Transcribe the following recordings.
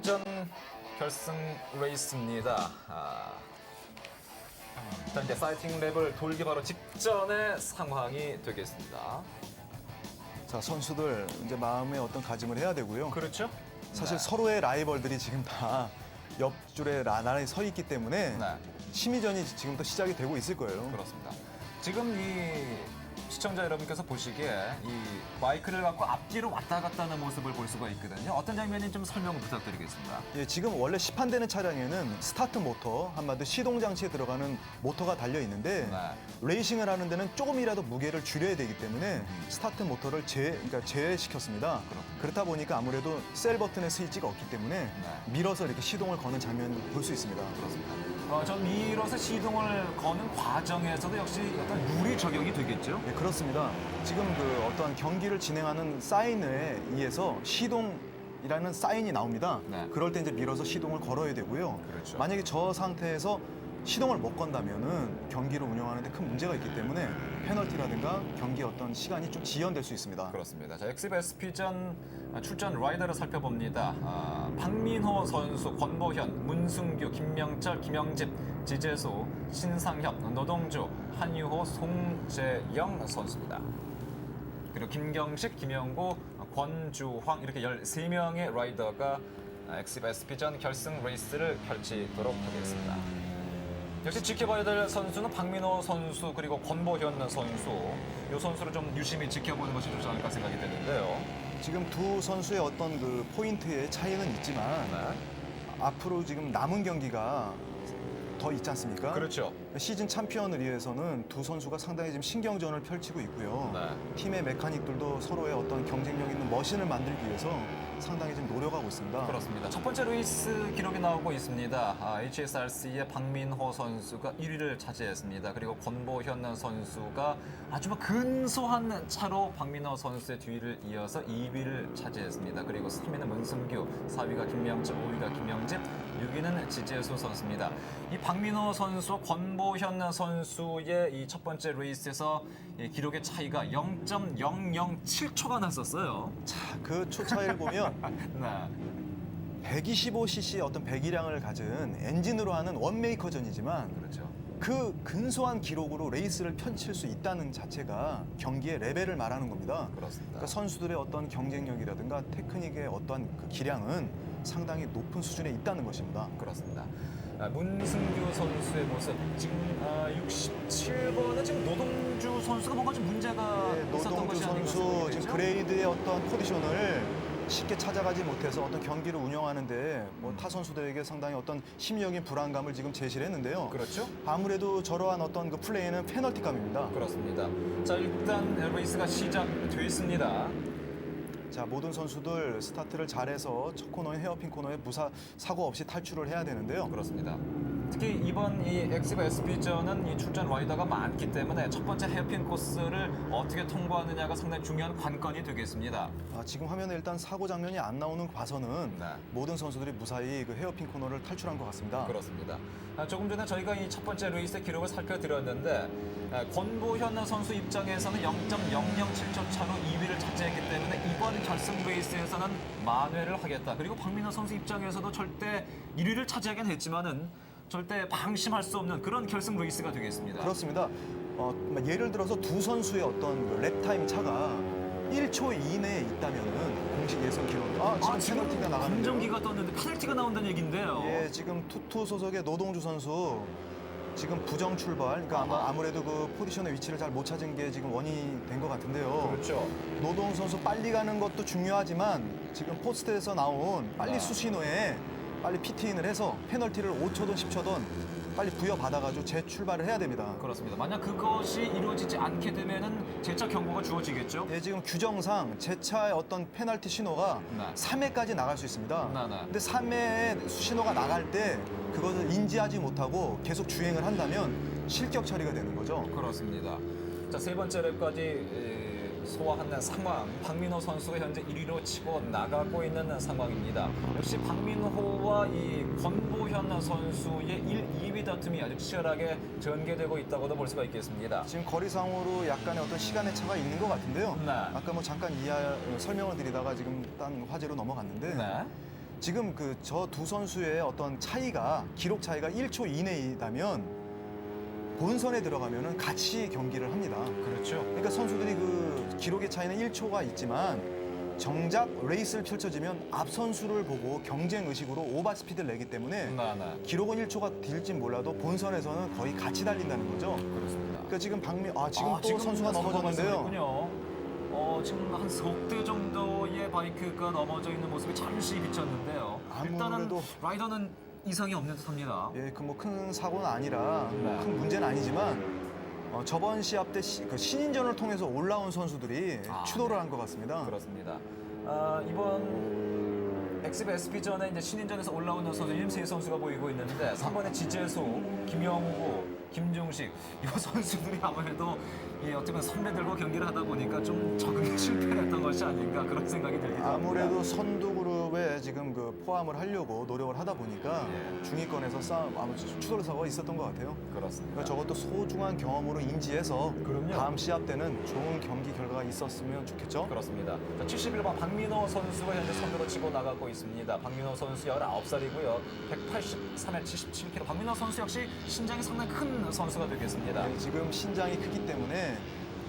SP전 결승 레이스입니다. 일단 이제 사이팅 랩을 돌기 바로 직전의 상황이 되겠습니다. 자, 선수들 이제 마음에 어떤 가짐을 해야 되고요. 그렇죠? 사실 네. 서로의 라이벌들이 지금 다 옆줄에 나란히 서 있기 때문에 네. 심리전이 지금부터 시작이 되고 있을 거예요. 그렇습니다. 지금 이 시청자 여러분께서 보시기에 이 마이크를 갖고 앞뒤로 왔다 갔다 하는 모습을 볼 수가 있거든요. 어떤 장면인지 좀 설명을 부탁드리겠습니다. 예, 지금 원래 시판되는 차량에는 스타트 모터, 한마디로 시동 장치에 들어가는 모터가 달려 있는데 네. 레이싱을 하는 데는 조금이라도 무게를 줄여야 되기 때문에 스타트 모터를 제외시켰습니다. 그렇다 보니까 아무래도 셀 버튼의 스위치가 없기 때문에 밀어서 이렇게 시동을 거는 장면을 볼 수 있습니다. 그렇습니다. 전 밀어서 시동을 거는 과정에서도 역시 어떤 룰이 적용이 되겠죠? 네, 그렇습니다. 지금 그 어떠한 경기를 진행하는 사인에 의해서 시동이라는 사인이 나옵니다. 네. 그럴 때 이제 밀어서 시동을 걸어야 되고요. 그렇죠. 만약에 저 상태에서 시동을 못 건다면은 경기를 운영하는데 큰 문제가 있기 때문에 페널티라든가 경기 어떤 시간이 좀 지연될 수 있습니다. 그렇습니다. 자, 엑스SP전 출전 라이더를 살펴봅니다. 박민호 선수, 권보현, 문승규, 김명철, 김영집, 지재수, 신상협, 노동주, 한유호, 송재영 선수입니다. 그리고 김경식, 김영구, 권주황 이렇게 13명의 라이더가 엑스SP전 결승 레이스를 펼치도록 하겠습니다. 역시 지켜봐야 될 선수는 박민호 선수 그리고 권보현 선수 이 선수를 좀 유심히 지켜보는 것이 좋지 않을까 생각이 되는데요. 지금 두 선수의 어떤 그 포인트의 차이는 있지만 앞으로 지금 남은 경기가 더 있지 않습니까? 그렇죠. 시즌 챔피언을 위해서는 두 선수가 상당히 지금 신경전을 펼치고 있고요. 팀의 메카닉들도 서로의 어떤 경쟁력 있는 머신을 만들기 위해서 상당히 지금 노력하고 있습니다. 그렇습니다. 첫 번째 레이스 기록이 나오고 있습니다. HSRC의 박민호 선수가 1위를 차지했습니다. 그리고 권보현 선수가 아주 근소한 차로 박민호 선수의 뒤를 이어서 2위를 차지했습니다. 그리고 3위는 문승규, 4위가 김명철, 5위가 김영집, 6위는 지재수 선수입니다. 이 박민호 선수와 권보현 선수의 이 첫 번째 레이스에서 이 기록의 차이가 0.007초가 났었어요. 자, 그 초 차이를 보면 네. 125cc 어떤 배기량을 가진 엔진으로 하는 원메이커전이지만 그렇죠. 그 근소한 기록으로 레이스를 펼칠 수 있다는 자체가 경기의 레벨을 말하는 겁니다. 그렇습니다. 그러니까 선수들의 어떤 경쟁력이라든가 테크닉의 어떠한 그 기량은 상당히 높은 수준에 있다는 것입니다. 그렇습니다. 문승규 선수의 모습 지금 67번은 지금 노동주 선수가 뭔가 좀 문제가 네, 있었던 노동주 것이 아닌가 선수 생각이 지금 되죠? 그레이드의 어떤 포지션을 쉽게 찾아가지 못해서 어떤 경기를 운영하는데 뭐 타 선수들에게 상당히 어떤 심리적인 불안감을 지금 제시를 했는데요. 그렇죠. 아무래도 저러한 어떤 그 플레이는 페널티감입니다. 그렇습니다. 자, 일단 레이스가 시작됐습니다. 자, 모든 선수들 스타트를 잘해서 첫 코너에 헤어핀 코너에 사고 없이 탈출을 해야 되는데요. 그렇습니다. 특히 이번 이 엑스SP전은 이 출전 라이더가 많기 때문에 첫 번째 헤어핀 코스를 어떻게 통과하느냐가 상당히 중요한 관건이 되겠습니다. 지금 화면에 일단 사고 장면이 안 나오는 거 봐서는 네. 모든 선수들이 무사히 그 헤어핀 코너를 탈출한 것 같습니다. 그렇습니다. 조금 전에 저희가 이 첫 번째 레이스의 기록을 살펴드렸는데 권보현 선수 입장에서는 0.007초 차로 2위를 차지했기 때문에 이번 결승 레이스에서는 만회를 하겠다. 그리고 박민호 선수 입장에서도 절대 1위를 차지하긴 했지만은 절대 방심할 수 없는 그런 결승 레이스가 되겠습니다. 그렇습니다. 예를 들어서 두 선수의 어떤 그 랩타임 차가 1초 이내에 있다면은 공식 예선 기록. 지금 페널티가 나가는데요. 검정기가 떴는데 페널티가 나온다는 얘기인데요. 예, 지금 투투 소속의 노동주 선수 지금 부정 출발. 그러니까 아무래도 그 포지션의 위치를 잘 못 찾은 게 지금 원인이 된 것 같은데요. 그렇죠. 노동 선수 빨리 가는 것도 중요하지만 지금 포스트에서 나온 빨리 수신호에 빨리 피트인을 해서 페널티를 5초든 10초든 빨리 부여받아가지고 재출발을 해야 됩니다. 그렇습니다. 만약 그것이 이루어지지 않게 되면은 재차 경고가 주어지겠죠. 예, 지금 규정상 제차의 어떤 페널티 신호가 네. 3회까지 나갈 수 있습니다. 네. 근데 3회 신호가 나갈 때 그것을 인지하지 못하고 계속 주행을 한다면 실격 처리가 되는 거죠. 그렇습니다. 자, 세 번째 랩까지 소화한 상황. 박민호 선수가 현재 1위로 치고 나가고 있는 상황입니다. 역시 박민호와 이 권보현 선수의 1, 2위 다툼이 아주 치열하게 전개되고 있다고도 볼 수가 있겠습니다. 지금 거리상으로 약간의 어떤 시간의 차가 있는 것 같은데요. 네. 아까 뭐 잠깐 설명을 드리다가 지금 딴 화제로 넘어갔는데 네. 지금 그 저 두 선수의 어떤 차이가 기록 차이가 1초 이내이라면 본선에 들어가면은 같이 경기를 합니다. 그렇죠. 그러니까 선수들이 그 기록의 차이는 1초가 있지만 정작 레이스를 펼쳐지면 앞 선수를 보고 경쟁 의식으로 오버 스피드를 내기 때문에 기록은 1초가 딜진 몰라도 본선에서는 거의 같이 달린다는 거죠. 그렇습니다. 그러니까 지금 지금 또 선수가 넘어졌는데요. 지금 한 석 대 정도의 바이크가 넘어져 있는 모습이 잠시 비쳤는데요. 일단은 아무래도 라이더는 이상이 없는 듯합니다. 예, 그 뭐 큰 사고는 아니라 네. 큰 문제는 아니지만 저번 시합 때 그 신인전을 통해서 올라온 선수들이 추돌을 한 것 같습니다. 그렇습니다. 이번 XSP전에 이제 신인전에서 올라오는 선수 1, 선수가 보이고 있는데 3번에 지재소, 김영구, 김중식 이 선수들이 아무래도 어떻게 보면 선배들과 경기를 하다 보니까 좀 적응에 실패를 했던 것이 아닌가 그런 생각이 들기도 합니다. 아무래도 선두 그룹에 지금 그 포함을 하려고 노력을 하다 보니까 중위권에서 추돌 사고가 있었던 것 같아요. 그렇습니다. 그러니까 저것도 소중한 경험으로 인지해서 그럼요. 다음 시합 때는 좋은 경기 결과가 있었으면 좋겠죠. 그렇습니다. 71번 박민호 선수가 현재 선두로 치고 나가고 있습니다. 박민호 선수 19살이고요. 183에 77kg. 박민호 선수 역시 신장이 상당히 큰 선수가 되겠습니다. 네, 지금 신장이 크기 때문에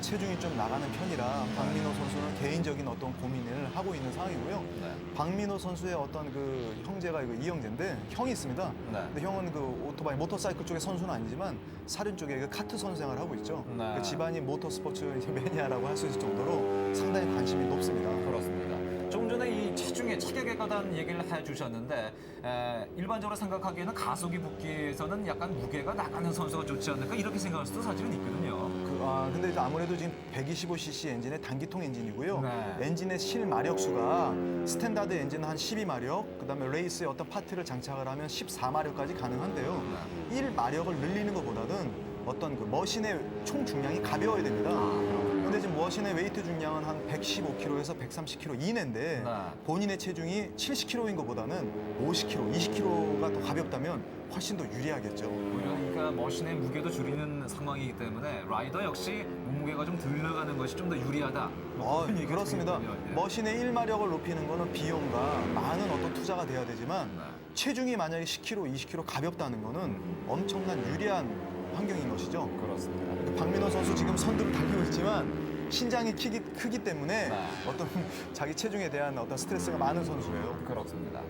체중이 좀 나가는 편이라 박민호 선수는 개인적인 어떤 고민을 하고 있는 상황이고요. 네. 박민호 선수의 어떤 그 형제가 이영재인데 형이 있습니다. 네. 근데 형은 그 오토바이 모터사이클 쪽의 선수는 아니지만 사륜 쪽에 그 카트 선수 생활을 하고 있죠. 네. 그 집안이 모터스포츠 매니아라고 할 수 있을 정도로 상당히 관심이 높습니다. 그렇습니다. 조금 전에 이 체중에 체격에 관한 얘기를 해주셨는데 일반적으로 생각하기에는 가속이 붙기에서는 약간 무게가 나가는 선수가 좋지 않을까 이렇게 생각할 수도 사실은 있거든요. 근데 아무래도 지금 125cc 엔진의 단기통 엔진이고요. 네. 엔진의 실마력수가 스탠다드 엔진은 한 12마력, 그다음에 레이스에 어떤 파트를 장착을 하면 14마력까지 가능한데요. 1마력을 늘리는 것보다는 어떤 그 머신의 총 중량이 가벼워야 됩니다. 근데 지금 머신의 웨이트 중량은 한 115kg에서 130kg 이내인데 네. 본인의 체중이 70kg인 것보다는 50kg, 20kg가 더 가볍다면 훨씬 더 유리하겠죠. 그러니까 머신의 무게도 줄이는 상황이기 때문에 라이더 역시 몸무게가 좀 덜 나가는 것이 좀 더 유리하다. 그런 얘기가 그렇습니다. 들리거든요. 예. 머신의 1마력을 높이는 거는 비용과 많은 어떤 투자가 돼야 되지만 네. 체중이 만약에 10kg, 20kg 가볍다는 거는 엄청난 유리한 환경인 것이죠. 그렇습니다. 박민호 선수 지금 선두를 달리고 있지만 신장이 크기 때문에 네. 어떤 자기 체중에 대한 어떤 스트레스가 많은 선수예요. 그렇습니다.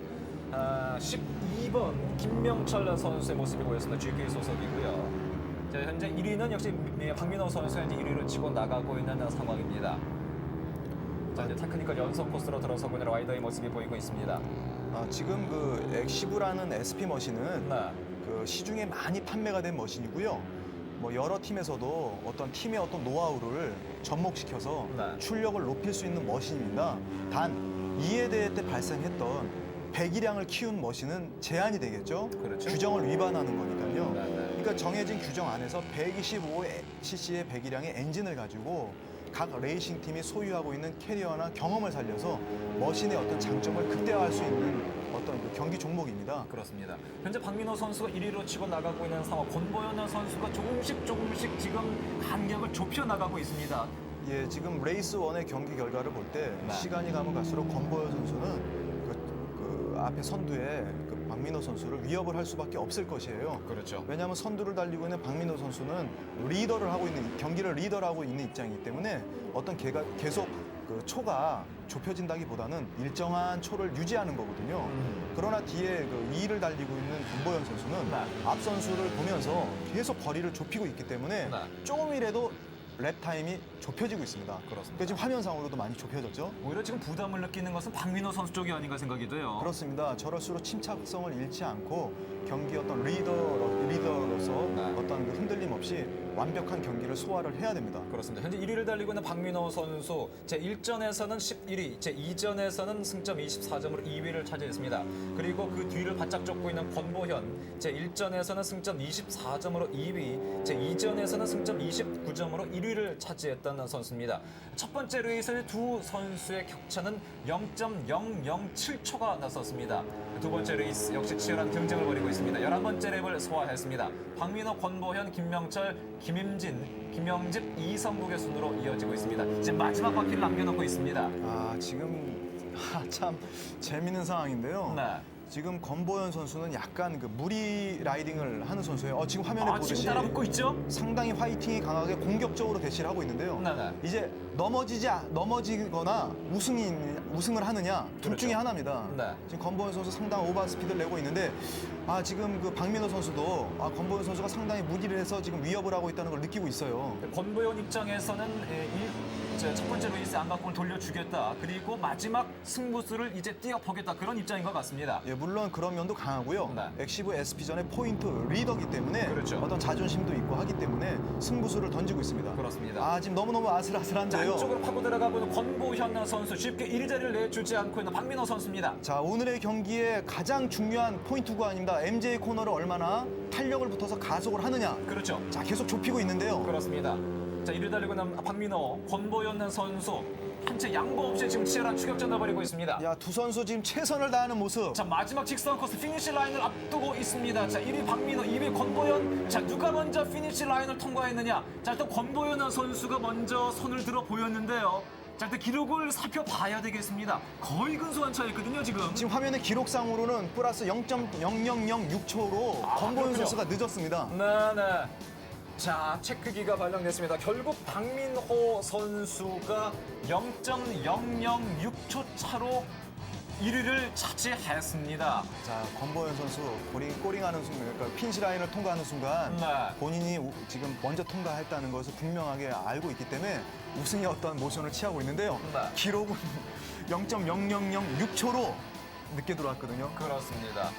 12번 김명철 선수의 모습이 보였습니다. GK 소속이고요. 자, 현재 1위는 역시 박민호 선수가 현재 1위를 치고 나가고 있는 상황입니다. 자, 이제 테크니컬 연속 코스로 들어서고 있는 라이더의 모습이 보이고 있습니다. 지금 그 엑시브라는 SP 머신은 네. 그 시중에 많이 판매가 된 머신이고요. 뭐 여러 팀에서도 어떤 팀의 어떤 노하우를 접목시켜서 네. 출력을 높일 수 있는 머신입니다. 단 이에 대해 때 발생했던 배기량을 키운 머신은 제한이 되겠죠. 그렇죠. 규정을 위반하는 거니까요. 네, 네. 그러니까 정해진 규정 안에서 125cc의 배기량의 엔진을 가지고 각 레이싱 팀이 소유하고 있는 캐리어나 경험을 살려서 머신의 어떤 장점을 극대화할 수 있는 어떤 그 경기 종목입니다. 그렇습니다. 현재 박민호 선수가 1위로 치고 나가고 있는 상황, 권보현 선수가 조금씩 지금 간격을 좁혀 나가고 있습니다. 예, 지금 레이스 1의 경기 결과를 볼 때 네. 시간이 가면 갈수록 권보현 선수는 그 앞에 선두에 그 박민호 선수를 위협을 할 수밖에 없을 것이에요. 그렇죠. 왜냐하면 선두를 달리고 있는 박민호 선수는 리더를 하고 있는 경기를 리더하고 있는 입장이기 때문에 어떤 걔가 계속 그 초가 좁혀진다기보다는 일정한 초를 유지하는 거거든요. 그러나 뒤에 그 2위를 달리고 있는 권보현 선수는 네. 앞 선수를 보면서 계속 거리를 좁히고 있기 때문에 네. 조금이라도 랩 타임이 좁혀지고 있습니다. 그렇습니다. 그러니까 지금 화면상으로도 많이 좁혀졌죠. 오히려 지금 부담을 느끼는 것은 박민호 선수 쪽이 아닌가 생각이 돼요. 그렇습니다. 저럴수록 침착성을 잃지 않고 경기 어떤 리더로서 네. 어떤 그 흔들림 없이 완벽한 경기를 소화를 해야 됩니다. 그렇습니다. 현재 1위를 달리고 있는 박민호 선수 제1전에서는 11위, 제2전에서는 승점 24점으로 2위를 차지했습니다. 그리고 그 뒤를 바짝 쫓고 있는 권보현 제1전에서는 승점 24점으로 2위, 제2전에서는 승점 29점으로 1위를 차지했던 선수입니다. 첫 번째 레이스의 두 선수의 격차는 0.007초가 났었습니다. 두 번째 레이스 역시 치열한 경쟁을 벌이고 있습니다. 11번째 랩을 소화했습니다. 박민호, 권보현, 김명철, 김임진, 김영집, 이성국의 순으로 이어지고 있습니다. 이제 마지막 바퀴를 남겨놓고 있습니다. 지금 참 재밌는 상황인데요. 네. 지금 권보현 선수는 약간 그 무리 라이딩을 하는 선수예요. 지금 화면에 보듯이 지금 따라붙고 있죠? 상당히 화이팅이 강하게 공격적으로 대시를 하고 있는데요. 네네. 이제 넘어지거나 우승을 하느냐 둘 그렇죠. 중에 하나입니다. 네. 지금 권보현 선수 상당한 오버 스피드를 내고 있는데 지금 그 박민호 선수도 권보현 선수가 상당히 무리를 해서 지금 위협을 하고 있다는 걸 느끼고 있어요. 권보현 입장에서는 첫 번째 레이스 안바꿈을 돌려주겠다. 그리고 마지막 승부수를 이제 뛰어보겠다. 그런 입장인 것 같습니다. 예, 물론 그런 면도 강하고요. 네. 엑시브 SP전의 포인트 리더기 때문에 그렇죠. 어떤 자존심도 있고 하기 때문에 승부수를 던지고 있습니다. 그렇습니다. 지금 너무너무 자, 아슬아슬한데요. 안쪽으로 파고 들어가고 있는 권보현 선수 쉽게 1자리를 내주지 않고 있는 박민호 선수입니다. 자, 오늘의 경기에 가장 중요한 포인트 구간입니다. MJ 코너를 얼마나 탄력을 붙어서 가속을 하느냐. 그렇죠. 자, 계속 좁히고 있는데요. 그렇습니다. 자, 이를 달리고 있는 박민호, 권보현 선수 한 채 양보 없이 지금 치열한 추격전을 벌이고 있습니다. 야, 두 선수 지금 최선을 다하는 모습. 자, 마지막 직선 코스 피니시 라인을 앞두고 있습니다. 자, 1위 박민호, 2위 권보현. 자, 누가 먼저 피니시 라인을 통과했느냐. 자, 일단 권보현 선수가 먼저 손을 들어 보였는데요. 자, 일단 기록을 살펴봐야 되겠습니다. 거의 근소한 차이거든요, 지금. 지금 화면의 기록상으로는 플러스 0.0006초로 권보현 그렇군요. 선수가 늦었습니다. 네. 자, 체크기가 발령됐습니다. 결국 박민호 선수가 0.006초 차로 1위를 차지했습니다. 자, 권보현 선수 꼬링하는 순간, 그러니까 피니시 라인을 통과하는 순간 네. 본인이 지금 먼저 통과했다는 것을 분명하게 알고 있기 때문에 우승의 어떤 모션을 취하고 있는데요. 네. 기록은 0.0006초로 늦게 들어왔거든요. 그렇습니다.